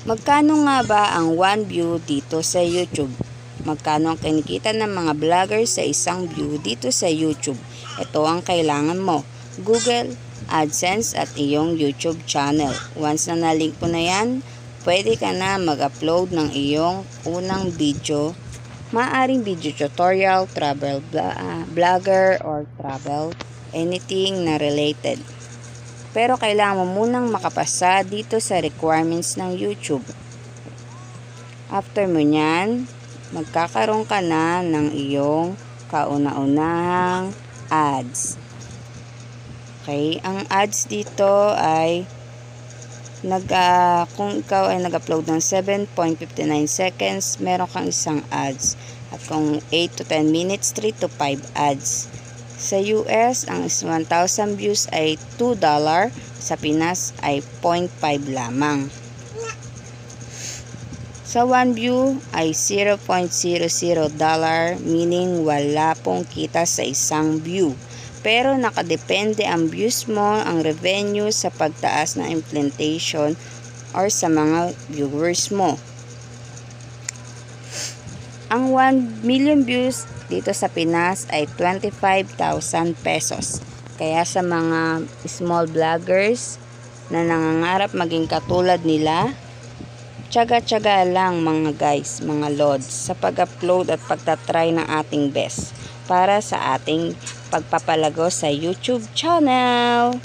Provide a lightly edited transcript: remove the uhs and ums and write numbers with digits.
Magkano nga ba ang 1 view dito sa YouTube? Magkano ang kinikita ng mga vlogger sa isang view dito sa YouTube? Ito ang kailangan mo. Google, AdSense at iyong YouTube channel. Once na nalink mo na yan, pwede ka na mag-upload ng iyong unang video. Maaring video tutorial, travel vlogger, or travel, anything na related. Pero kailangan mo munang makapasa dito sa requirements ng YouTube. After mo nyan, magkakaroon ka na ng iyong kauna-unahang ads. Okay, ang ads dito ay kung ikaw ay nag-upload ng 7.59 seconds, meron kang isang ads. At kung 8 to 10 minutes, 3 to 5 ads. Sa US, ang 1,000 views ay $2. Sa Pinas ay 0.5 lamang. Sa 1 view ay $0.00, meaning wala pong kita sa isang view. Pero nakadepende ang views mo, ang revenue sa pagtaas ng implementation or sa mga viewers mo. Ang 1 million views dito sa Pinas ay 25,000 pesos. Kaya sa mga small vloggers na nangangarap maging katulad nila, tiyaga-tiyaga lang mga guys, mga lods, sa pag-upload at pagtatry ng ating best para sa ating pagpapalago sa YouTube channel.